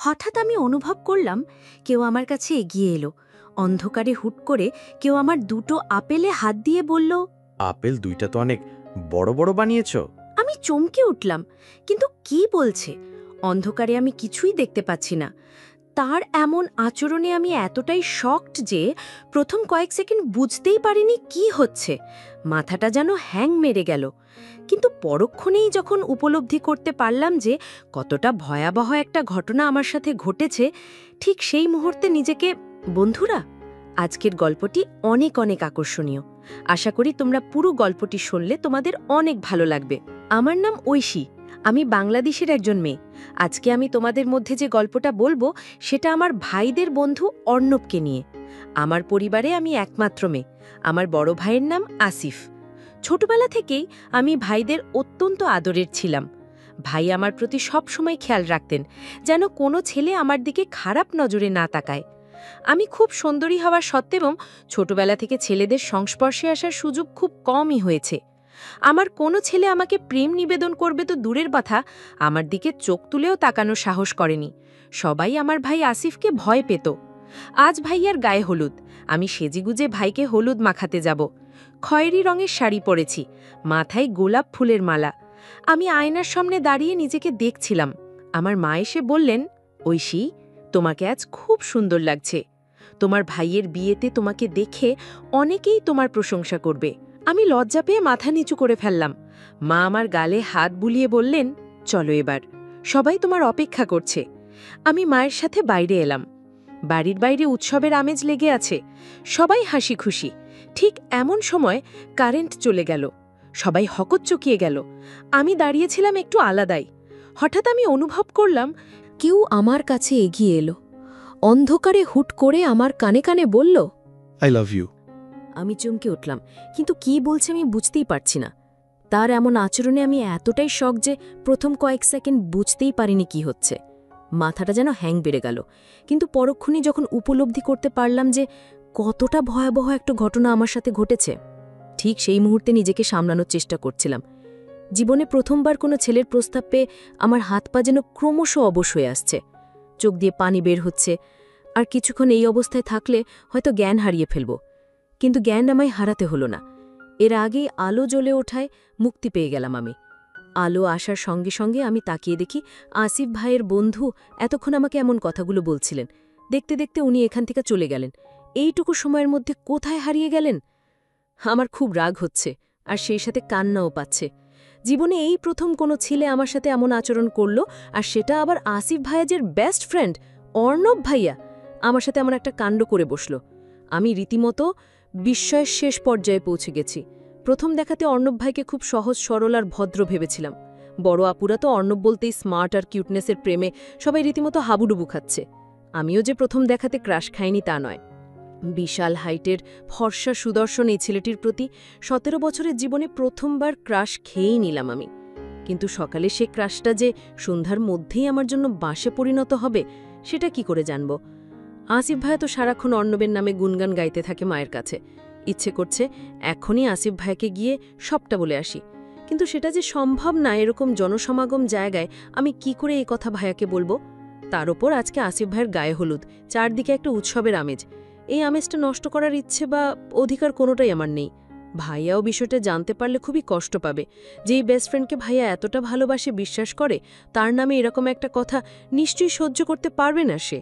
হঠাৎ আমি অনুভব করলাম কেউ আমার কাছে এগিয়ে এলো। অন্ধকারে হুট করে কেউ আমার দুটো আপেলে হাত দিয়ে বলল, আপেল দুইটা তো অনেক বড় বড় বানিয়েছ। আমি চমকে উঠলাম। কিন্তু কি বলছে? অন্ধকারে আমি কিছুই দেখতে পাচ্ছি না। তার এমন আচরণে আমি এতটাই শকড যে প্রথম কয়েক সেকেন্ড বুঝতেই পারিনি কি হচ্ছে। মাথাটা যেন হ্যাং মেরে গেল। কিন্তু পরক্ষণেই যখন উপলব্ধি করতে পারলাম যে কতটা ভয়াবহ একটা ঘটনা আমার সাথে ঘটেছে, ঠিক সেই মুহূর্তে নিজেকে, বন্ধুরা, আজকের গল্পটি অনেক অনেক আকর্ষণীয়। আশা করি তোমরা পুরো গল্পটি শুনলে তোমাদের অনেক ভালো লাগবে। আমার নাম ঐশী, আমি বাংলাদেশের একজন মেয়ে। আজকে আমি তোমাদের মধ্যে যে গল্পটা বলবো সেটা আমার ভাইদের বন্ধু অর্ণবকে নিয়ে। আমার পরিবারে আমি একমাত্র মেয়ে। আমার বড় ভাইয়ের নাম আসিফ। ছোটবেলা থেকেই আমি ভাইদের অত্যন্ত আদরের ছিলাম। ভাই আমার প্রতি সবসময় খেয়াল রাখতেন, যেন কোনো ছেলে আমার দিকে খারাপ নজরে না তাকায়। আমি খুব সুন্দরী হওয়া সত্ত্বেও ছোটবেলা থেকে ছেলেদের সংস্পর্শে আসার সুযোগ খুব কমই হয়েছে। আমার কোনো ছেলে আমাকে প্রেম নিবেদন করবে তো দূরের কথা, আমার দিকে চোখ তুলেও তাকানোর সাহস করেনি। সবাই আমার ভাই আসিফকে ভয় পেত। আজ ভাইয়ার গায়ে হলুদ। আমি সেজেগুজে ভাইকে হলুদ মাখাতে যাব। খয়েরি রঙের শাড়ি পরেছি, মাথায় গোলাপ ফুলের মালা। আমি আয়নার সামনে দাঁড়িয়ে নিজেকে দেখছিলাম। আমার মা এসে বললেন, ঐশী, তোমাকে আজ খুব সুন্দর লাগছে। তোমার ভাইয়ের বিয়েতে তোমাকে দেখে অনেকেই তোমার প্রশংসা করবে। আমি লজ্জা পেয়ে মাথা নিচু করে ফেললাম। মা আমার গালে হাত বুলিয়ে বললেন, চলো এবার, সবাই তোমার অপেক্ষা করছে। আমি মায়ের সাথে বাইরে এলাম। বাড়ির বাইরে উৎসবের আমেজ লেগে আছে, সবাই হাসি খুশি। ঠিক এমন সময় কারেন্ট চলে গেল। সবাই হকচকিয়ে গেল। আমি দাঁড়িয়েছিলাম একটু আলাদাই। হঠাৎ আমি অনুভব করলাম কেউ আমার কাছে এগিয়ে এলো। অন্ধকারে হুট করে আমার কানে কানে বলল, আই লাভ ইউ। আমি চমকে উঠলাম, কিন্তু কি বলছে আমি বুঝতেই পারছি না। তার এমন আচরণে আমি এতটাই শক যে প্রথম কয়েক সেকেন্ড বুঝতেই পারিনি কি হচ্ছে। মাথাটা যেন হ্যাং বেড়ে গেল। কিন্তু পরক্ষণে যখন উপলব্ধি করতে পারলাম যে কতটা ভয়াবহ একটা ঘটনা আমার সাথে ঘটেছে, ঠিক সেই মুহূর্তে নিজেকে সামলানোর চেষ্টা করছিলাম। জীবনে প্রথমবার কোনো ছেলের প্রস্তাব পেয়ে আমার হাত পা যেন ক্রমশ অবশ হয়ে আসছে। চোখ দিয়ে পানি বের হচ্ছে। আর কিছুক্ষণ এই অবস্থায় থাকলে হয়তো জ্ঞান হারিয়ে ফেলব। কিন্তু জ্ঞান আমায় হারাতে হলো না। এর আগেই আলো জ্বলে ওঠায় মুক্তি পেয়ে গেলাম আমি। আলো আসার সঙ্গে সঙ্গে আমি তাকিয়ে দেখি আসিফ ভাইয়ের বন্ধু এতক্ষণ আমাকে এমন কথাগুলো বলছিলেন। দেখতে দেখতে উনি এখান থেকে চলে গেলেন। এইটুকু সময়ের মধ্যে কোথায় হারিয়ে গেলেন? আমার খুব রাগ হচ্ছে, আর সেই সাথে কান্নাও পাচ্ছে। জীবনে এই প্রথম কোনো ছেলে আমার সাথে এমন আচরণ করল, আর সেটা আবার আসিফ ভাইয়াজের বেস্ট ফ্রেন্ড অর্ণব ভাইয়া আমার সাথে এমন একটা কাণ্ড করে বসল। আমি রীতিমতো বিস্ময়ের শেষ পর্যায়ে পৌঁছে গেছি। প্রথম দেখাতে অর্ণব ভাইকে খুব সহজ সরল আর ভদ্র ভেবেছিলাম। বড় আপুরা তো অর্ণব বলতেই স্মার্ট আর কিউটনেসের প্রেমে সবাই রীতিমতো হাবুডুবু খাচ্ছে। আমিও যে প্রথম দেখাতে ক্রাশ খাইনি তা নয়। বিশাল হাইটের ফর্সা সুদর্শন এই ছেলেটির প্রতি ১৭ বছরের জীবনে প্রথমবার ক্রাশ খেয়েই নিলাম আমি। কিন্তু সকালে সে ক্রাশটা যে সন্ধ্যার মধ্যেই আমার জন্য বাঁশে পরিণত হবে সেটা কি করে জানব? আসিফ ভাইয়া তো সারাক্ষণ অর্ণবের নামে গুনগান গাইতে থাকে মায়ের কাছে। ইচ্ছে করছে এখনই আসিফ ভাইয়াকে গিয়ে সবটা বলে আসি। কিন্তু সেটা যে সম্ভব না এরকম জনসমাগম জায়গায় আমি কি করে এই কথা ভাইয়াকে বলবো? তার ওপর আজকে আসিফ ভাইয়ের গায়ে হলুদ, চারদিকে একটা উৎসবের আমেজ। এই আমেজটা নষ্ট করার ইচ্ছে বা অধিকার কোনোটাই আমার নেই। ভাইয়াও বিষয়টা জানতে পারলে খুবই কষ্ট পাবে। যেই বেস্ট ফ্রেন্ডকে ভাইয়া এতটা ভালোবাসে, বিশ্বাস করে, তার নামে এরকম একটা কথা নিশ্চয়ই সহ্য করতে পারবে না সে।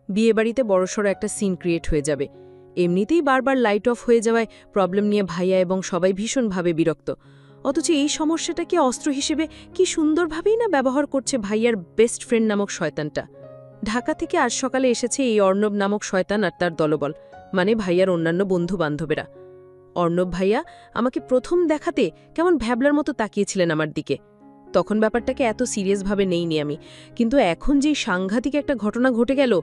বিয়েবাড়িতে বড়সড় একটা সিন ক্রিয়েট হয়ে যাবে। এমনিতেই বারবার লাইট অফ হয়ে যাওয়ায় প্রবলেম নিয়ে ভাইয়া এবং সবাই ভীষণভাবে বিরক্ত। অথচ এই সমস্যাটাকে অস্ত্র হিসেবে কি সুন্দরভাবেই না ব্যবহার করছে ভাইয়ার বেস্ট ফ্রেন্ড নামক শয়তানটা। ঢাকা থেকে আজ সকালে এসেছে এই অর্ণব নামক শয়তান আর তার দলবল, মানে ভাইয়ার অন্যান্য বন্ধু-বান্ধবেরা। অর্ণব ভাইয়া আমাকে প্রথম দেখাতে কেমন ভ্যাবলার মতো তাকিয়েছিলেন আমার দিকে। তখন ব্যাপারটাকে এত সিরিয়াসভাবে নেইনি আমি, কিন্তু এখন যেই সাংঘাতিক একটা ঘটনা ঘটে গেল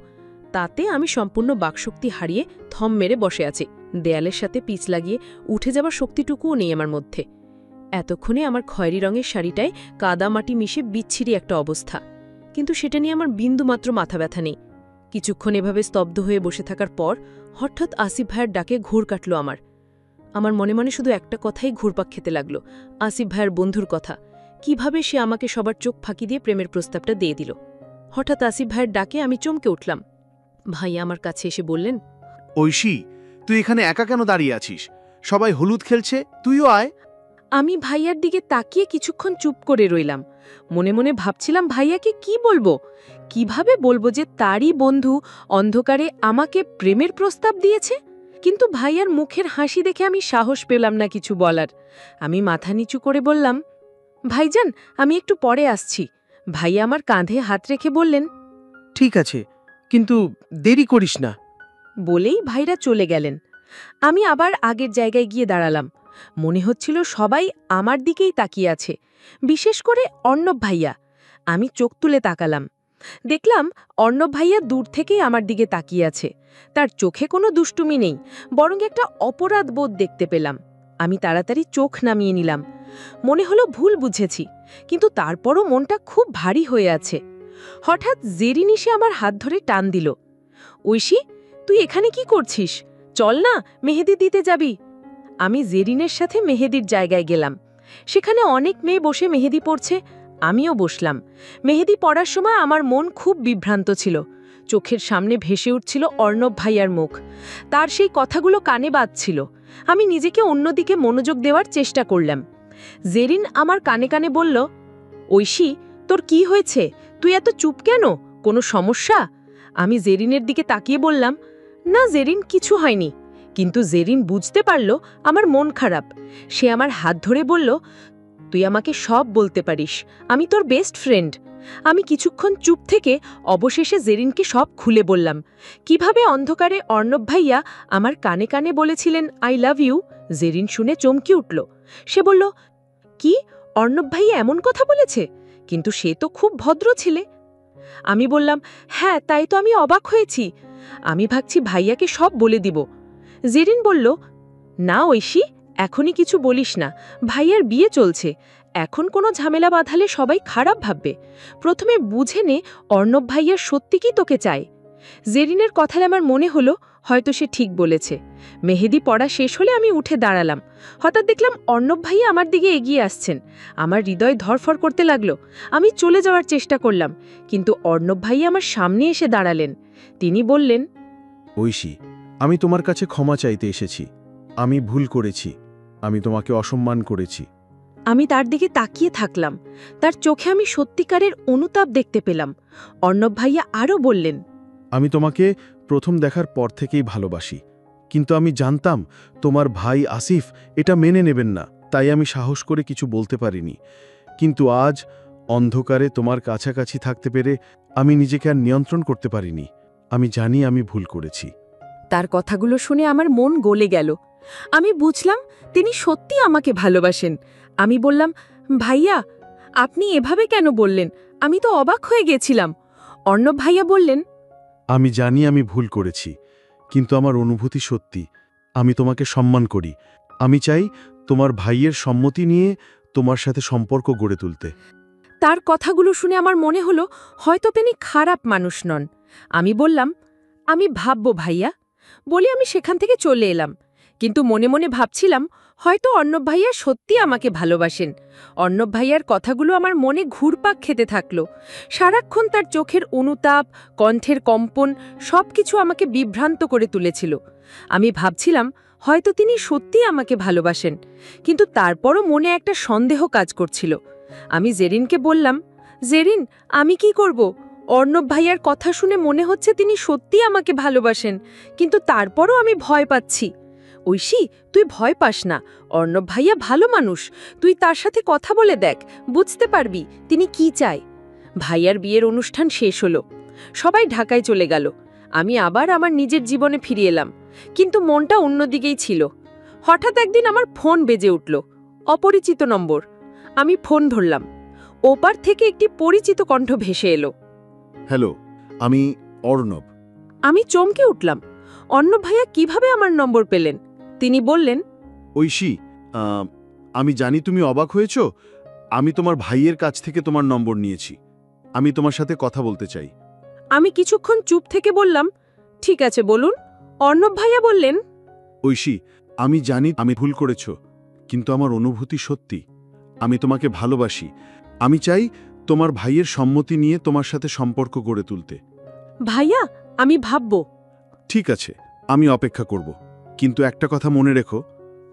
তাতে আমি সম্পূর্ণ বাকশক্তি হারিয়ে থম মেরে বসে আছি। দেয়ালের সাথে পিচ লাগিয়ে উঠে যাবার শক্তিটুকুও নেই আমার মধ্যে। এতক্ষণে আমার খয়েরি রঙের শাড়িটায় কাদা মাটি মিশে বিচ্ছিরি একটা অবস্থা, কিন্তু সেটা নিয়ে আমার বিন্দুমাত্র মাথা ব্যথা নেই। কিছুক্ষণ এভাবে স্তব্ধ হয়ে বসে থাকার পর হঠাৎ আসিফ ভাইয়ের ডাকে ঘুর কাটল আমার মনে মনে শুধু একটা কথাই ঘুরপাক খেতে লাগলো, আসিফ ভাইয়ের বন্ধুর কথা। কিভাবে সে আমাকে সবার চোখ ফাঁকি দিয়ে প্রেমের প্রস্তাবটা দিয়ে দিল। হঠাৎ আসিফ ভাইয়ের ডাকে আমি চমকে উঠলাম। ভাইয়া আমার কাছে এসে বললেন, ঐশী, তুই এখানে একা কেন দাঁড়িয়ে আছিস? সবাই হলুদ খেলছে, তুইও আয়। আমি ভাইয়ার দিকে তাকিয়ে কিছুক্ষণ চুপ করে রইলাম। মনে মনে ভাবছিলাম ভাইয়াকে কি বলবো, কিভাবে বলবো যে তারই বন্ধু অন্ধকারে আমাকে প্রেমের প্রস্তাব দিয়েছে। কিন্তু ভাইয়ার মুখের হাসি দেখে আমি সাহস পেলাম না কিছু বলার। আমি মাথা নিচু করে বললাম, ভাইজান, আমি একটু পরে আসছি। ভাইয়া আমার কাঁধে হাত রেখে বললেন, ঠিক আছে, কিন্তু দেরি করিস না। বলেই ভাইরা চলে গেলেন। আমি আবার আগের জায়গায় গিয়ে দাঁড়ালাম। মনে হচ্ছিল সবাই আমার দিকেই তাকিয়ে আছে, বিশেষ করে অর্ণব ভাইয়া। আমি চোখ তুলে তাকালাম, দেখলাম অর্ণব ভাইয়া দূর থেকেই আমার দিকে তাকিয়ে আছে। তার চোখে কোনো দুষ্টুমি নেই, বরং একটা অপরাধ বোধ দেখতে পেলাম। আমি তাড়াতাড়ি চোখ নামিয়ে নিলাম। মনে হলো ভুল বুঝেছি, কিন্তু তারপরও মনটা খুব ভারী হয়ে আছে। হঠাৎ জেরিন এসে আমার হাত ধরে টান দিল। ঐশী, তুই এখানে কি করছিস? চল না, মেহেদি দিতে যাবি। আমি জেরিনের সাথে মেহেদির জায়গায় গেলাম। সেখানে অনেক মেয়ে বসে মেহেদি পড়ছে, আমিও বসলাম। মেহেদি পড়ার সময় আমার মন খুব বিভ্রান্ত ছিল। চোখের সামনে ভেসে উঠছিল অর্ণব ভাইয়ার মুখ, তার সেই কথাগুলো কানে বাজছিল। আমি নিজেকে অন্যদিকে মনোযোগ দেওয়ার চেষ্টা করলাম। জেরিন আমার কানে কানে বলল, ঐশী, তোর কি হয়েছে? তুই এত চুপ কেন? কোনো সমস্যা? আমি জেরিনের দিকে তাকিয়ে বললাম, না জেরিন, কিছু হয়নি। কিন্তু জেরিন বুঝতে পারল আমার মন খারাপ। সে আমার হাত ধরে বলল, তুই আমাকে সব বলতে পারিস, আমি তোর বেস্ট ফ্রেন্ড। আমি কিছুক্ষণ চুপ থেকে অবশেষে জেরিনকে সব খুলে বললাম। কিভাবে অন্ধকারে অর্ণব ভাইয়া আমার কানে কানে বলেছিলেন আই লাভ ইউ। জেরিন শুনে চমকে উঠল। সে বলল, কি, অর্ণব ভাইয়া এমন কথা বলেছে? কিন্তু সে তো খুব ভদ্র ছেলে। আমি বললাম, হ্যাঁ, তাই তো আমি অবাক হয়েছি। আমি ভাবছি ভাইয়াকে সব বলে দিব। জেরিন বলল, না ঐশী, এখনই কিছু বলিস না। ভাইয়ার বিয়ে চলছে, এখন কোনো ঝামেলা বাঁধালে সবাই খারাপ ভাববে। প্রথমে বুঝে নে অর্ণব ভাইয়ার সত্যি কি তোকে চায়। জেরিনের কথায় আমার মনে হলো হয়তো সে ঠিক বলেছে। মেহেদি পড়া শেষ হলে আমি উঠে দাঁড়ালাম। হঠাৎ দেখলাম অর্ণব ভাইয়া আমার দিকে এগিয়ে আসছেন। আমার হৃদয় ধরফর করতে লাগলো। আমি চলে যাওয়ার চেষ্টা করলাম, কিন্তু অর্ণব ভাইয়া আমার সামনে এসে দাঁড়ালেন। তিনি বললেন, ঐশী, আমি তোমার কাছে ক্ষমা চাইতে এসেছি। আমি ভুল করেছি, আমি তোমাকে অসম্মান করেছি। আমি তার দিকে তাকিয়ে থাকলাম। তার চোখে আমি সত্যিকারের অনুতাপ দেখতে পেলাম। অর্ণব ভাইয়া আরও বললেন, আমি তোমাকে প্রথম দেখার পর থেকেই ভালোবাসি, কিন্তু আমি জানতাম তোমার ভাই আসিফ এটা মেনে নেবেন না, তাই আমি সাহস করে কিছু বলতে পারিনি। কিন্তু আজ অন্ধকারে তোমার কাছাকাছি থাকতে পেরে আমি নিজেকে আর নিয়ন্ত্রণ করতে পারিনি। আমি জানি আমি ভুল করেছি। তার কথাগুলো শুনে আমার মন গলে গেল। আমি বুঝলাম তিনি সত্যি আমাকে ভালোবাসেন। আমি বললাম, ভাইয়া, আপনি এভাবে কেন বললেন? আমি তো অবাক হয়ে গেছিলাম। অর্ণব ভাইয়া বললেন, আমি জানি আমি ভুল করেছি, কিন্তু আমার অনুভূতি সত্যি। আমি তোমাকে সম্মান করি। আমি চাই তোমার ভাইয়ের সম্মতি নিয়ে তোমার সাথে সম্পর্ক গড়ে তুলতে। তার কথাগুলো শুনে আমার মনে হলো হয়তো তিনি খারাপ মানুষ নন। আমি বললাম, আমি ভাবব ভাইয়া। বলে আমি সেখান থেকে চলে এলাম। কিন্তু মনে মনে ভাবছিলাম হয়তো অর্ণব ভাইয়া সত্যি আমাকে ভালোবাসেন। অর্ণব ভাইয়ার কথাগুলো আমার মনে ঘুরপাক খেতে থাকল। সারাক্ষণ তার চোখের অনুতাপ, কণ্ঠের কম্পন সবকিছু আমাকে বিভ্রান্ত করে তুলেছিল। আমি ভাবছিলাম হয়তো তিনি সত্যি আমাকে ভালোবাসেন, কিন্তু তারপরও মনে একটা সন্দেহ কাজ করছিল। আমি জেরিনকে বললাম, জেরিন, আমি কি করব? অর্ণব ভাইয়ার কথা শুনে মনে হচ্ছে তিনি সত্যি আমাকে ভালোবাসেন, কিন্তু তারপরও আমি ভয় পাচ্ছি। ঐশী, তুই ভয় পাস না, অর্ণব ভাইয়া ভালো মানুষ। তুই তার সাথে কথা বলে দেখ, বুঝতে পারবি তিনি কি চায়। ভাইয়ার বিয়ের অনুষ্ঠান শেষ হলো, সবাই ঢাকায় চলে গেল। আমি আবার আমার নিজের জীবনে ফিরে এলাম, কিন্তু মনটা অন্যদিকেই ছিল। হঠাৎ একদিন আমার ফোন বেজে উঠল, অপরিচিত নম্বর। আমি ফোন ধরলাম। ওপার থেকে একটি পরিচিত কণ্ঠ ভেসে এলো। হ্যালো, আমি অর্ণব। আমি চমকে উঠলাম। অর্ণব ভাইয়া কিভাবে আমার নম্বর পেলেন? তিনি বললেন, ঐশী, আমি জানি তুমি অবাক হয়েছ। আমি তোমার ভাইয়ের কাছ থেকে তোমার নম্বর নিয়েছি। আমি তোমার সাথে কথা বলতে চাই। আমি কিছুক্ষণ চুপ থেকে বললাম, ঠিক আছে, বলুন। অর্ণব ভাইয়া বললেন, ঐশী, আমি জানি আমি ভুল করেছ, কিন্তু আমার অনুভূতি সত্যি। আমি তোমাকে ভালোবাসি। আমি চাই তোমার ভাইয়ের সম্মতি নিয়ে তোমার সাথে সম্পর্ক গড়ে তুলতে। ভাইয়া, আমি ভাববো। ঠিক আছে, আমি অপেক্ষা করব, কিন্তু একটা কথা মনে রেখো,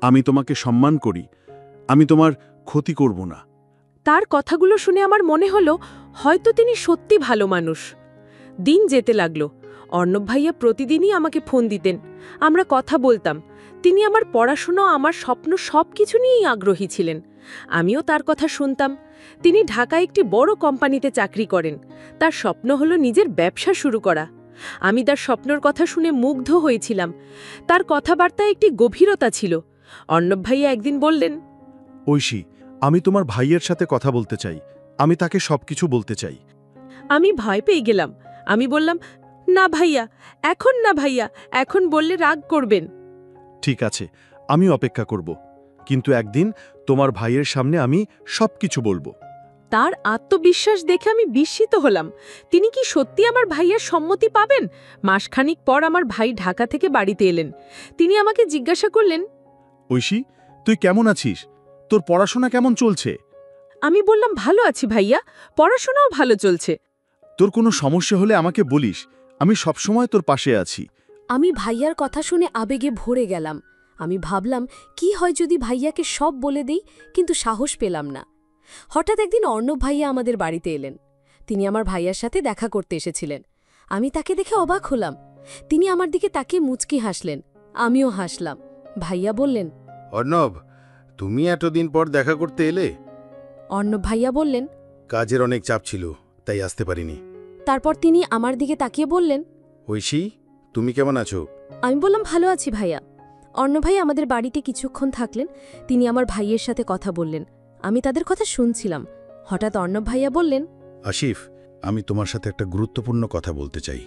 আমি তোমাকে সম্মান করি, আমি তোমার ক্ষতি করব না। তার কথাগুলো শুনে আমার মনে হলো হয়তো তিনি সত্যি ভালো মানুষ। দিন যেতে লাগলো। অর্ণব ভাইয়া প্রতিদিনই আমাকে ফোন দিতেন, আমরা কথা বলতাম। তিনি আমার পড়াশোনা, আমার স্বপ্ন সবকিছু নিয়েই আগ্রহী ছিলেন। আমিও তার কথা শুনতাম। তিনি ঢাকায় একটি বড় কোম্পানিতে চাকরি করেন। তার স্বপ্ন হলো নিজের ব্যবসা শুরু করা। আমি তার স্বপ্নের কথা শুনে মুগ্ধ হয়েছিলাম। তার কথাবার্তায় একটি গভীরতা ছিল। অর্ণব ভাইয়া একদিন বললেন, ঐশী, আমি তোমার ভাইয়ের সাথে কথা বলতে চাই, আমি তাকে সবকিছু বলতে চাই। আমি ভয় পেয়ে গেলাম। আমি বললাম, না ভাইয়া, এখন না ভাইয়া, এখন বললে রাগ করবেন। ঠিক আছে, আমি অপেক্ষা করব, কিন্তু একদিন তোমার ভাইয়ের সামনে আমি সবকিছু বলবো। তার আত্মবিশ্বাস দেখে আমি বিস্মিত হলাম। তিনি কি সত্যি আমার ভাইয়ের সম্মতি পাবেন? মাসখানিক পর আমার ভাই ঢাকা থেকে বাড়িতে এলেন। তিনি আমাকে জিজ্ঞাসা করলেন, ঐশী, তুই কেমন আছিস? তোর পড়াশোনা কেমন চলছে? আমি বললাম, ভালো আছি ভাইয়া, পড়াশোনাও ভালো চলছে। তোর কোনো সমস্যা হলে আমাকে বলিস, আমি সবসময় তোর পাশে আছি। আমি ভাইয়ার কথা শুনে আবেগে ভরে গেলাম। আমি ভাবলাম কি হয় যদি ভাইয়াকে সব বলে দেই, কিন্তু সাহস পেলাম না। হঠাৎ একদিন অর্ণব ভাইয়া আমাদের বাড়িতে এলেন। তিনি আমার ভাইয়ার সাথে দেখা করতে এসেছিলেন। আমি তাকে দেখে অবাক হলাম। তিনি আমার দিকে তাকিয়ে মুচকি হাসলেন। আমিও হাসলাম। ভাইয়া বললেন, অর্ণব, তুমি এতদিন পর দেখা করতে এলে? অর্ণব ভাইয়া বললেন। কাজের অনেক চাপ ছিল, তাই আসতে পারিনি। তারপর তিনি আমার দিকে তাকিয়ে বললেন, ঐশী, তুমি কেমন আছো? আমি বললাম, ভালো আছি ভাইয়া। অর্ণব ভাই আমাদের বাড়িতে কিছুক্ষণ থাকলেন। তিনি আমার ভাইয়ের সাথে কথা বললেন। আমি তাদের কথা শুনছিলাম। হঠাৎ অর্ণব ভাইয়া বললেন, আসিফ, আমি তোমার সাথে একটা গুরুত্বপূর্ণ কথা বলতে চাই।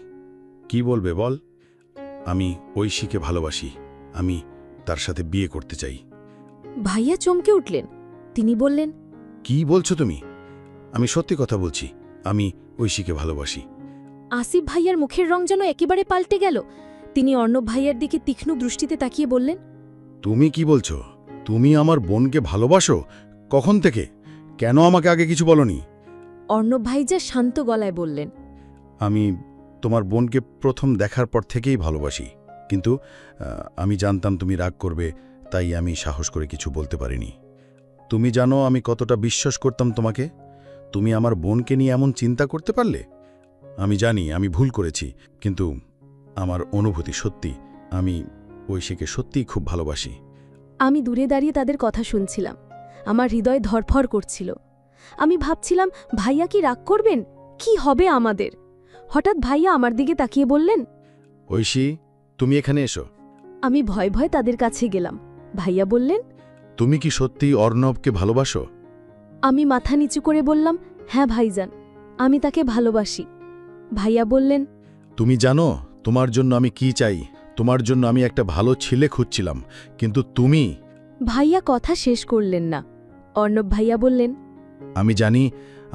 কি বলবে বল? আমি ঐশীকে ভালোবাসি, আমি তার সাথে বিয়ে করতে চাই। ভাইয়া চমকে উঠলেন। তিনি বললেন, কি বলছো তুমি? আমি সত্যি কথা বলছি, আমি ঐশীকে ভালোবাসি। আসিফ ভাইয়ার মুখের রং যেন একেবারে পাল্টে গেল। তিনি অর্ণব ভাইয়ার দিকে তীক্ষ্ণ দৃষ্টিতে তাকিয়ে বললেন, তুমি কি বলছো? তুমি আমার বোনকে ভালোবাসো? কখন থেকে? কেন আমাকে আগে কিছু বলনি? অর্ণব ভাইজা শান্ত গলায় বললেন, আমি তোমার বোনকে প্রথম দেখার পর থেকেই ভালোবাসি, কিন্তু আমি জানতাম তুমি রাগ করবে, তাই আমি সাহস করে কিছু বলতে পারিনি। তুমি জানো আমি কতটা বিশ্বাস করতাম তোমাকে? তুমি আমার বোনকে নিয়ে এমন চিন্তা করতে পারলে? আমি জানি আমি ভুল করেছি, কিন্তু আমার অনুভূতি সত্যি, আমি ঐশীকে সত্যিই খুব ভালোবাসি। আমি দূরে দাঁড়িয়ে তাদের কথা শুনছিলাম। আমার হৃদয় ধরফর করছিল। আমি ভাবছিলাম, ভাইয়া কি রাগ করবেন? কি হবে আমাদের? হঠাৎ ভাইয়া আমার দিকে তাকিয়ে বললেন, ঐশী, তুমি এখানে এসো। আমি ভয় ভয় তাদের কাছে গেলাম। ভাইয়া বললেন, তুমি কি সত্যিই অর্ণবকে ভালোবাসো? আমি মাথা নিচু করে বললাম, হ্যাঁ ভাইজান, আমি তাকে ভালোবাসি। ভাইয়া বললেন, তুমি জানো তোমার জন্য আমি কি চাই? তোমার জন্য আমি একটা ভালো ছেলে খুঁজছিলাম, কিন্তু তুমি। ভাইয়া কথা শেষ করলেন না। অর্ণব ভাইয়া বললেন, আমি জানি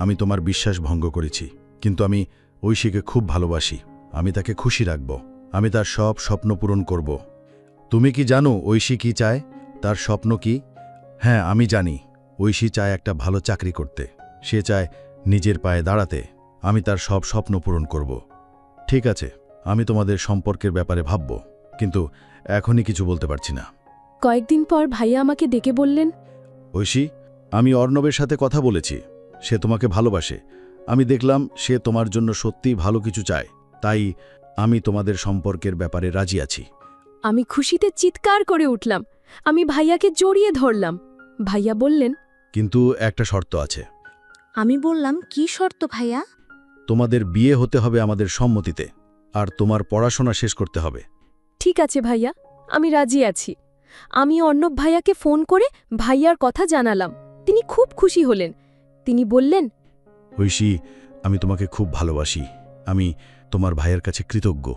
আমি তোমার বিশ্বাস ভঙ্গ করেছি, কিন্তু আমি ঐশীকে খুব ভালোবাসি। আমি তাকে খুশি রাখব, আমি তার সব স্বপ্ন পূরণ করব। তুমি কি জানো ঐশী কি চায়? তার স্বপ্ন কি? হ্যাঁ, আমি জানি। ঐশী চায় একটা ভালো চাকরি করতে, সে চায় নিজের পায়ে দাঁড়াতে। আমি তার সব স্বপ্ন পূরণ করব। ঠিক আছে, আমি তোমাদের সম্পর্কের ব্যাপারে ভাবব, কিন্তু এখনই কিছু বলতে পারছি না। কয়েকদিন পর ভাইয়া আমাকে ডেকে বললেন, ঐশী, আমি অর্ণবের সাথে কথা বলেছি, সে তোমাকে ভালোবাসে। আমি দেখলাম সে তোমার জন্য সত্যিই ভালো কিছু চায়, তাই আমি তোমাদের সম্পর্কের ব্যাপারে রাজি আছি। আমি খুশিতে চিৎকার করে উঠলাম। আমি ভাইয়াকে জড়িয়ে ধরলাম। ভাইয়া বললেন, কিন্তু একটা শর্ত আছে। আমি বললাম, কি শর্ত ভাইয়া? তোমাদের বিয়ে হতে হবে আমাদের সম্মতিতে, আর তোমার পড়াশোনা শেষ করতে হবে। ঠিক আছে ভাইয়া, আমি রাজি আছি। আমি অর্ণব ভাইয়াকে ফোন করে ভাইয়ার কথা জানালাম। তিনি খুব খুশি হলেন। তিনি বললেন, ঐশী, আমি তোমাকে খুব ভালোবাসি, আমি তোমার ভাইয়ের কাছে কৃতজ্ঞ।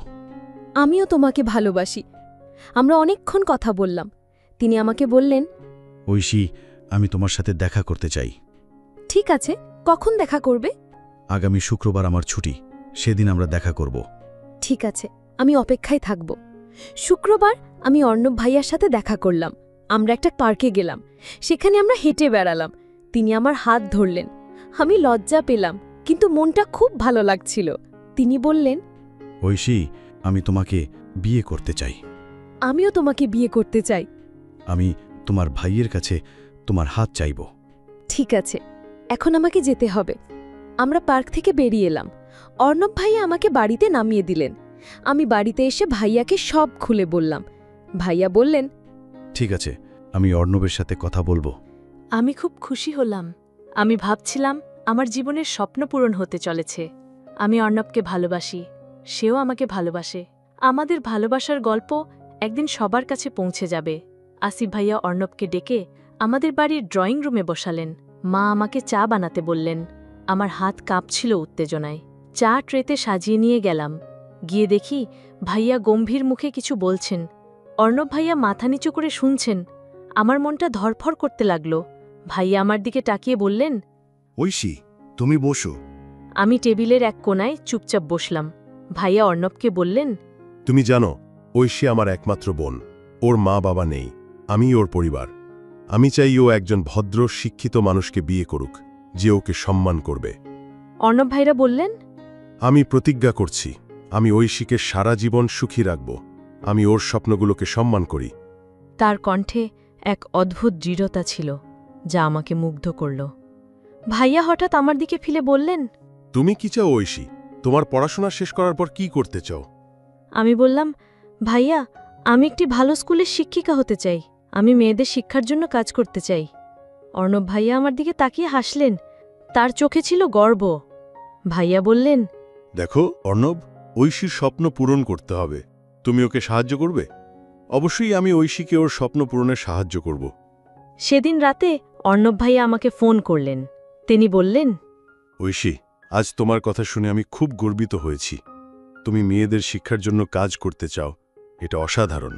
আমিও তোমাকে ভালোবাসি। আমরা অনেকক্ষণ কথা বললাম। তিনি আমাকে বললেন, ঐশী, আমি তোমার সাথে দেখা করতে চাই। ঠিক আছে, কখন দেখা করবে? আগামী শুক্রবার আমার ছুটি, সেদিন আমরা দেখা করব। ঠিক আছে, আমি অপেক্ষায় থাকব। শুক্রবার আমি অর্ণব ভাইয়ার সাথে দেখা করলাম। আমরা একটা পার্কে গেলাম। সেখানে আমরা হেঁটে বেড়ালাম। তিনি আমার হাত ধরলেন। আমি লজ্জা পেলাম, কিন্তু মনটা খুব ভালো লাগছিল। তিনি বললেন, ঐশী, আমি তোমাকে বিয়ে করতে চাই। আমিও তোমাকে বিয়ে করতে চাই। আমি তোমার ভাইয়ের কাছে তোমার হাত চাইব। ঠিক আছে, এখন আমাকে যেতে হবে। আমরা পার্ক থেকে বেরিয়ে এলাম। অর্ণব ভাইয়া আমাকে বাড়িতে নামিয়ে দিলেন। আমি বাড়িতে এসে ভাইয়াকে সব খুলে বললাম। ভাইয়া বললেন, ঠিক আছে, আমি অর্ণবের সাথে কথা বলবো। আমি খুব খুশি হলাম। আমি ভাবছিলাম আমার জীবনের স্বপ্ন পূরণ হতে চলেছে। আমি অর্ণবকে ভালোবাসি, সেও আমাকে ভালোবাসে। আমাদের ভালোবাসার গল্প একদিন সবার কাছে পৌঁছে যাবে। আসিফ ভাইয়া অর্ণবকে ডেকে আমাদের বাড়ির ড্রয়িং রুমে বসালেন। মা আমাকে চা বানাতে বললেন। আমার হাত কাঁপছিল উত্তেজনায়। চা ট্রেতে সাজিয়ে নিয়ে গেলাম। গিয়ে দেখি ভাইয়া গম্ভীর মুখে কিছু বলছেন। অর্ণব ভাইয়া মাথা নিচু করে শুনছেন। আমার মনটা ধরফর করতে লাগল। ভাইয়া আমার দিকে তাকিয়ে বললেন, ঐশী, তুমি বসো। আমি টেবিলের এক কোণায় চুপচাপ বসলাম। ভাইয়া অর্ণবকে বললেন, তুমি জানো, ঐশী আমার একমাত্র বোন। ওর মা বাবা নেই, আমি ওর পরিবার। আমি চাই ও একজন ভদ্র শিক্ষিত মানুষকে বিয়ে করুক, যে ওকে সম্মান করবে। অর্ণব ভাইরা বললেন, আমি প্রতিজ্ঞা করছি, আমি ঐশীকে সারা জীবন সুখী রাখব। আমি ওর স্বপ্নগুলোকে সম্মান করি। তার কণ্ঠে এক অদ্ভুত দৃঢ়তা ছিল, যা আমাকে মুগ্ধ করল। ভাইয়া হঠাৎ আমার দিকে ফিরে বললেন, তুমি কি চাও ঐশী? তোমার পড়াশোনা শেষ করার পর কি করতে চাও? আমি বললাম, ভাইয়া, আমি একটি ভালো স্কুলের শিক্ষিকা হতে চাই। আমি মেয়েদের শিক্ষার জন্য কাজ করতে চাই। অর্ণব ভাইয়া আমার দিকে তাকিয়ে হাসলেন। তার চোখে ছিল গর্ব। ভাইয়া বললেন, দেখো অর্ণব, ঐশীর স্বপ্ন পূরণ করতে হবে। তুমি ওকে সাহায্য করবে? অবশ্যই আমি ঐশীকে ওর স্বপ্ন পূরণে সাহায্য করব। সেদিন রাতে অর্ণব ভাইয়া আমাকে ফোন করলেন। তিনি বললেন, ঐশী, আজ তোমার কথা শুনে আমি খুব গর্বিত হয়েছি। তুমি মেয়েদের শিক্ষার জন্য কাজ করতে চাও, এটা অসাধারণ।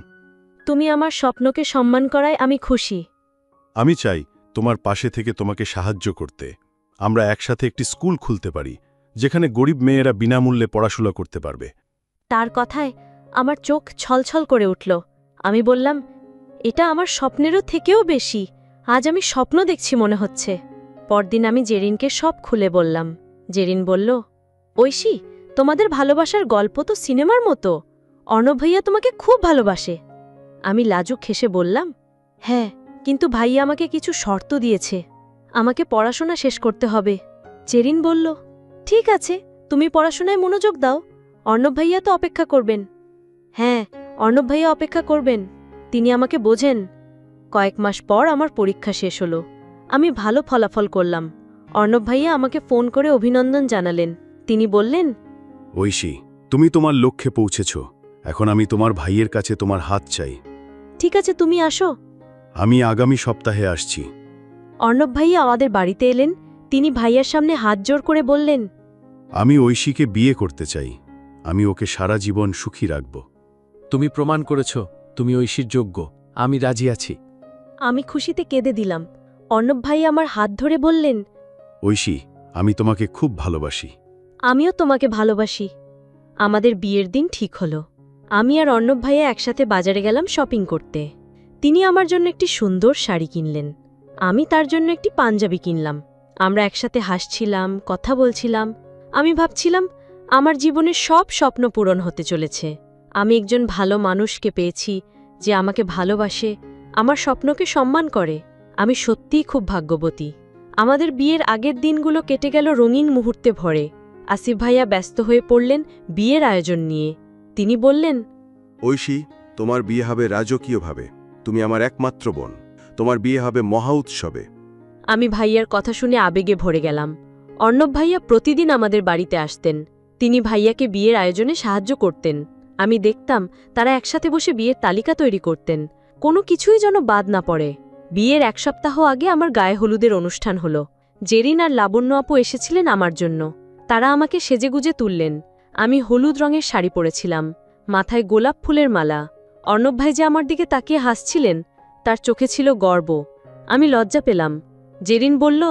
তুমি আমার স্বপ্নকে সম্মান করায় আমি খুশি। আমি চাই তোমার পাশে থেকে তোমাকে সাহায্য করতে। আমরা একসাথে একটি স্কুল খুলতে পারি, যেখানে গরিব মেয়েরা বিনামূল্যে পড়াশোনা করতে পারবে। তার কথায় আমার চোখ ছলছল করে উঠল। আমি বললাম, এটা আমার স্বপ্নেরও থেকেও বেশি। আজ আমি স্বপ্ন দেখছি মনে হচ্ছে। পরদিন আমি জেরিনকে সব খুলে বললাম। জেরিন বলল, ঐশী, তোমাদের ভালোবাসার গল্প তো সিনেমার মতো। অর্ণব ভাইয়া তোমাকে খুব ভালোবাসে। আমি লাজুক হেসে বললাম, হ্যাঁ, কিন্তু ভাইয়া আমাকে কিছু শর্ত দিয়েছে। আমাকে পড়াশোনা শেষ করতে হবে। জেরিন বলল, ঠিক আছে, তুমি পড়াশোনায় মনোযোগ দাও। অর্ণব ভাইয়া তো অপেক্ষা করবেন। হ্যাঁ, অর্ণব ভাইয়া অপেক্ষা করবেন। তিনি আমাকে বোঝেন। কয়েক মাস পর আমার পরীক্ষা শেষ হলো। আমি ভালো ফলাফল করলাম। অর্ণব ভাইয়া আমাকে ফোন করে অভিনন্দন জানালেন। তিনি বললেন, ঐশী, তুমি তোমার লক্ষ্যে পৌঁছেছ। এখন আমি তোমার ভাইয়ের কাছে তোমার হাত চাই। ঠিক আছে, তুমি আসো। আমি আগামী সপ্তাহে আসছি। অর্ণব ভাইয়া আমাদের বাড়িতে এলেন। তিনি ভাইয়ার সামনে হাত জোড় করে বললেন, আমি ঐশীকে বিয়ে করতে চাই। আমি ওকে সারা জীবন সুখী রাখব। তুমি প্রমাণ করেছ তুমি ঐশীর যোগ্য। আমি রাজি আছি। আমি খুশিতে কেঁদে দিলাম। অর্ণব ভাই আমার হাত ধরে বললেন, ঐশী, আমি তোমাকে খুব ভালোবাসি। আমিও তোমাকে ভালোবাসি। আমাদের বিয়ের দিন ঠিক হলো। আমি আর অর্ণব ভাইয়া একসাথে বাজারে গেলাম শপিং করতে। তিনি আমার জন্য একটি সুন্দর শাড়ি কিনলেন। আমি তার জন্য একটি পাঞ্জাবি কিনলাম। আমরা একসাথে হাসছিলাম, কথা বলছিলাম। আমি ভাবছিলাম আমার জীবনের সব স্বপ্ন পূরণ হতে চলেছে। আমি একজন ভালো মানুষকে পেয়েছি, যে আমাকে ভালোবাসে, আমার স্বপ্নকে সম্মান করে। আমি সত্যিই খুব ভাগ্যবতী। আমাদের বিয়ের আগের দিনগুলো কেটে গেল রঙিন মুহূর্তে ভরে। আসিফ ভাইয়া ব্যস্ত হয়ে পড়লেন বিয়ের আয়োজন নিয়ে। তিনি বললেন, ঐশী, তোমার বিয়ে হবে রাজকীয়ভাবে। তুমি আমার একমাত্র বোন। তোমার বিয়ে হবে মহা উৎসবে। আমি ভাইয়ার কথা শুনে আবেগে ভরে গেলাম। অর্ণব ভাইয়া প্রতিদিন আমাদের বাড়িতে আসতেন। তিনি ভাইয়াকে বিয়ের আয়োজনে সাহায্য করতেন। আমি দেখতাম তারা একসাথে বসে বিয়ের তালিকা তৈরি করতেন। কোনো কিছুই যেন বাদ না পড়ে। বিয়ের এক সপ্তাহ আগে আমার গায়ে হলুদের অনুষ্ঠান হলো। জেরিন আর লাবণ্য আপু এসেছিলেন আমার জন্য। তারা আমাকে সেজেগুজে তুললেন। আমি হলুদ রঙের শাড়ি পরেছিলাম, মাথায় গোলাপ ফুলের মালা। অর্ণব ভাই যে আমার দিকে তাকিয়ে হাসছিলেন, তার চোখে ছিল গর্ব। আমি লজ্জা পেলাম। জেরিন বলল,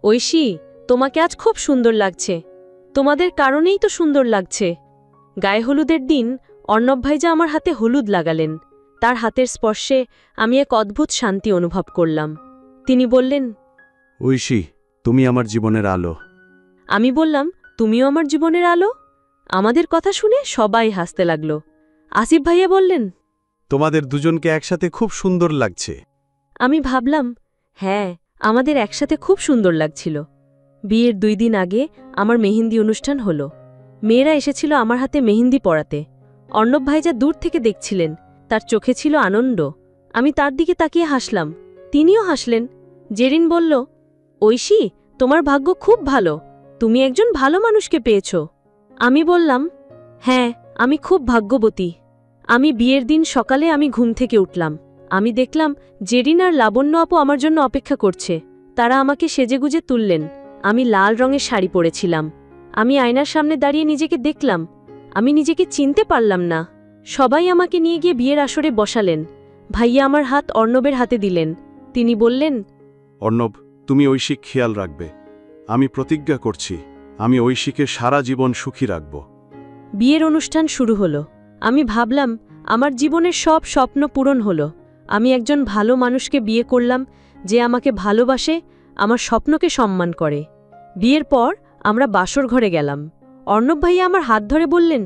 ঐশী, তোমাকে আজ খুব সুন্দর লাগছে। তোমাদের কারণেই তো সুন্দর লাগছে। গায়ে হলুদের দিন অর্ণব ভাইজা আমার হাতে হলুদ লাগালেন। তার হাতের স্পর্শে আমি এক অদ্ভুত শান্তি অনুভব করলাম। তিনি বললেন, ঐশী, তুমি আমার জীবনের আলো। আমি বললাম, তুমিও আমার জীবনের আলো। আমাদের কথা শুনে সবাই হাসতে লাগল। আসিফ ভাইয়া বললেন, তোমাদের দুজনকে একসাথে খুব সুন্দর লাগছে। আমি ভাবলাম, হ্যাঁ, আমাদের একসাথে খুব সুন্দর লাগছিল। বিয়ের 2 দিন আগে আমার মেহেন্দি অনুষ্ঠান হলো। মেয়েরা এসেছিল আমার হাতে মেহেন্দি পরাতে। অর্ণব ভাইজা দূর থেকে দেখছিলেন, তার চোখে ছিল আনন্দ। আমি তার দিকে তাকিয়ে হাসলাম, তিনিও হাসলেন। জেরিন বলল, ঐশী, তোমার ভাগ্য খুব ভালো, তুমি একজন ভালো মানুষকে পেয়েছ। আমি বললাম, হ্যাঁ, আমি খুব ভাগ্যবতী। আমি বিয়ের দিন সকালে আমি ঘুম থেকে উঠলাম। আমি দেখলাম জেরিন আর লাবণ্য আপু আমার জন্য অপেক্ষা করছে। তারা আমাকে সেজেগুজে তুললেন। আমি লাল রঙের শাড়ি পরেছিলাম। আমি আয়নার সামনে দাঁড়িয়ে নিজেকে দেখলাম। আমি নিজেকে চিনতে পারলাম না। সবাই আমাকে নিয়ে গিয়ে বিয়ের আসরে বসালেন। ভাইয়া আমার হাত অর্ণবের হাতে দিলেন। তিনি বললেন, অর্ণব, তুমি ঐশীকে খেয়াল রাখবে। আমি প্রতিজ্ঞা করছি, আমি ঐশীকে সারা জীবন সুখী রাখব। বিয়ের অনুষ্ঠান শুরু হলো। আমি ভাবলাম, আমার জীবনের সব স্বপ্ন পূরণ হলো। আমি একজন ভালো মানুষকে বিয়ে করলাম, যে আমাকে ভালোবাসে, আমার স্বপ্নকে সম্মান করে। বিয়ের পর আমরা বাসর ঘরে গেলাম। অর্ণব ভাইয়া আমার হাত ধরে বললেন,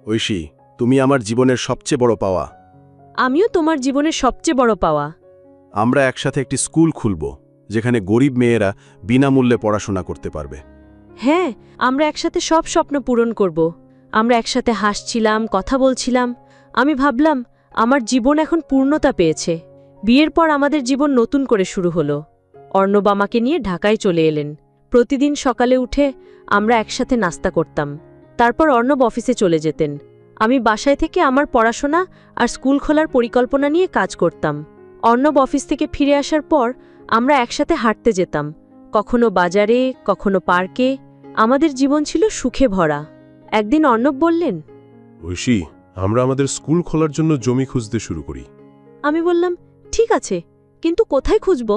ঐশী, তুমি আমার জীবনের সবচেয়ে বড় পাওয়া। আমিও তোমার জীবনের সবচেয়ে বড় পাওয়া। আমরা একসাথে একটি স্কুল খুলব, যেখানে গরিব মেয়েরা বিনামূল্যে পড়াশোনা করতে পারবে। হ্যাঁ, আমরা একসাথে সব স্বপ্ন পূরণ করব। আমরা একসাথে হাসছিলাম, কথা বলছিলাম। আমি ভাবলাম, আমার জীবন এখন পূর্ণতা পেয়েছে। বিয়ের পর আমাদের জীবন নতুন করে শুরু হলো। অর্ণব আমাকে নিয়ে ঢাকায় চলে এলেন। প্রতিদিন সকালে উঠে আমরা একসাথে নাস্তা করতাম। তারপর অর্ণব অফিসে চলে যেতেন। আমি বাসায় থেকে আমার পড়াশোনা আর স্কুল খোলার পরিকল্পনা নিয়ে কাজ করতাম। অর্ণব অফিস থেকে ফিরে আসার পর আমরা একসাথে হাঁটতে যেতাম, কখনো বাজারে, কখনো পার্কে। আমাদের জীবন ছিল সুখে ভরা। একদিন অর্ণব বললেন, ঐশী, আমরা আমাদের স্কুল খোলার জন্য জমি খুঁজতে শুরু করি। আমি বললাম, ঠিক আছে, কিন্তু কোথায় খুঁজব?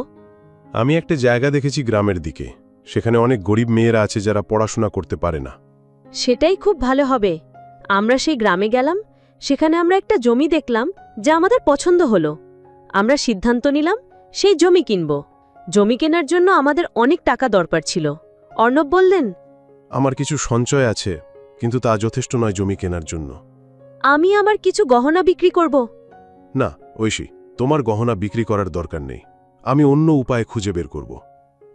আমি একটা জায়গা দেখেছি গ্রামের দিকে। সেখানে অনেক গরিব মেয়েরা আছে যারা পড়াশোনা করতে পারে না। সেটাই খুব ভালো হবে। আমরা সেই গ্রামে গেলাম। সেখানে আমরা একটা জমি দেখলাম, যা আমাদের পছন্দ হলো। আমরা সিদ্ধান্ত নিলাম সেই জমি কিনব। জমি কেনার জন্য আমাদের অনেক টাকা দরকার ছিল। অর্ণব বললেন, আমার কিছু সঞ্চয় আছে, কিন্তু তা যথেষ্ট নয় জমি কেনার জন্য। আমি আমার কিছু গহনা বিক্রি করব। না ঐশী, তোমার গহনা বিক্রি করার দরকার নেই। আমি অন্য উপায় খুঁজে বের করব।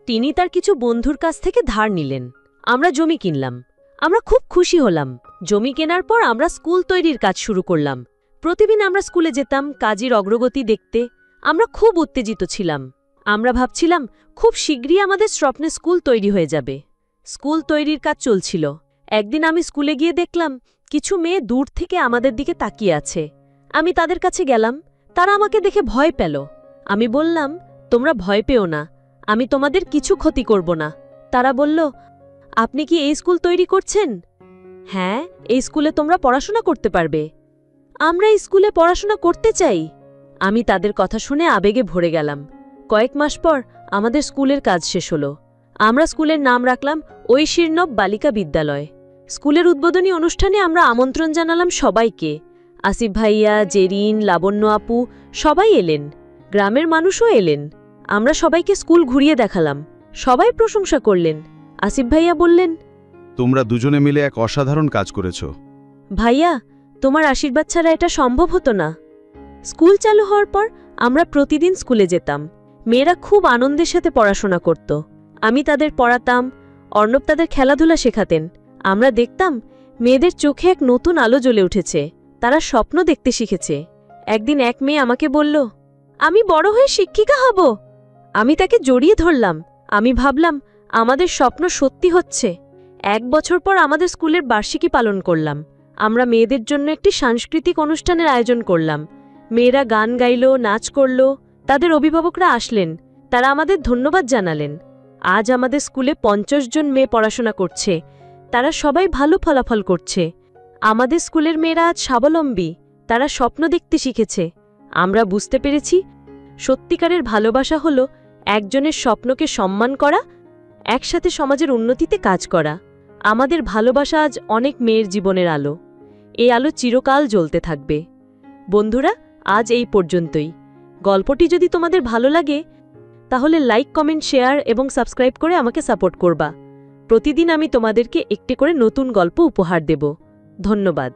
তিনি তার কিছু বন্ধুর কাছ থেকে ধার নিলেন। আমরা জমি কিনলাম। আমরা খুব খুশি হলাম। জমি কেনার পর আমরা স্কুল তৈরির কাজ শুরু করলাম। প্রতিদিন আমরা স্কুলে যেতাম কাজের অগ্রগতি দেখতে। আমরা খুব উত্তেজিত ছিলাম। আমরা ভাবছিলাম, খুব শীঘ্রই আমাদের স্বপ্নে স্কুল তৈরি হয়ে যাবে। স্কুল তৈরির কাজ চলছিল। একদিন আমি স্কুলে গিয়ে দেখলাম কিছু মেয়ে দূর থেকে আমাদের দিকে তাকিয়ে আছে। আমি তাদের কাছে গেলাম। তারা আমাকে দেখে ভয় পেল। আমি বললাম, তোমরা ভয় পেও না, আমি তোমাদের কিছু ক্ষতি করব না। তারা বলল, আপনি কি এই স্কুল তৈরি করছেন? হ্যাঁ, এই স্কুলে তোমরা পড়াশোনা করতে পারবে। আমরা এই স্কুলে পড়াশোনা করতে চাই। আমি তাদের কথা শুনে আবেগে ভরে গেলাম। কয়েক মাস পর আমাদের স্কুলের কাজ শেষ হলো। আমরা স্কুলের নাম রাখলাম ঐশীর্ণব বালিকা বিদ্যালয়। স্কুলের উদ্বোধনী অনুষ্ঠানে আমরা আমন্ত্রণ জানালাম সবাইকে। আসিফ ভাইয়া, জেরিন, লাবণ্য আপু সবাই এলেন। গ্রামের মানুষও এলেন। আমরা সবাইকে স্কুল ঘুরিয়ে দেখালাম। সবাই প্রশংসা করলেন। আসিফ ভাইয়া বললেন, তোমরা দুজনে মিলে এক অসাধারণ কাজ করেছ। ভাইয়া, তোমার আশীর্বাদ ছাড়া এটা সম্ভব হতো না। স্কুল চালু হওয়ার পর আমরা প্রতিদিন স্কুলে যেতাম। মেয়েরা খুব আনন্দের সাথে পড়াশোনা করত। আমি তাদের পড়াতাম, অর্ণব তাদের খেলাধুলা শেখাতেন। আমরা দেখতাম মেয়েদের চোখে এক নতুন আলো জ্বলে উঠেছে। তারা স্বপ্ন দেখতে শিখেছে। একদিন এক মেয়ে আমাকে বলল, আমি বড় হয়ে শিক্ষিকা হব। আমি তাকে জড়িয়ে ধরলাম। আমি ভাবলাম, আমাদের স্বপ্ন সত্যি হচ্ছে। 1 বছর পর আমাদের স্কুলের বার্ষিকী পালন করলাম। আমরা মেয়েদের জন্য একটি সাংস্কৃতিক অনুষ্ঠানের আয়োজন করলাম। মেয়েরা গান গাইল, নাচ করল। তাদের অভিভাবকরা আসলেন। তারা আমাদের ধন্যবাদ জানালেন। আজ আমাদের স্কুলে 50 জন মেয়ে পড়াশোনা করছে। তারা সবাই ভালো ফলাফল করছে। আমাদের স্কুলের মেয়েরা আজ স্বাবলম্বী। তারা স্বপ্ন দেখতে শিখেছে। আমরা বুঝতে পেরেছি, সত্যিকারের ভালোবাসা হল একজনের স্বপ্নকে সম্মান করা, একসাথে সমাজের উন্নতিতে কাজ করা। আমাদের ভালোবাসা আজ অনেক মেয়ের জীবনের আলো। এই আলো চিরকাল জ্বলতে থাকবে। বন্ধুরা, আজ এই পর্যন্তই। গল্পটি যদি তোমাদের ভালো লাগে তাহলে লাইক, কমেন্ট, শেয়ার এবং সাবস্ক্রাইব করে আমাকে সাপোর্ট করবা। প্রতিদিন আমি তোমাদেরকে একটি করে নতুন গল্প উপহার দেব। ধন্যবাদ।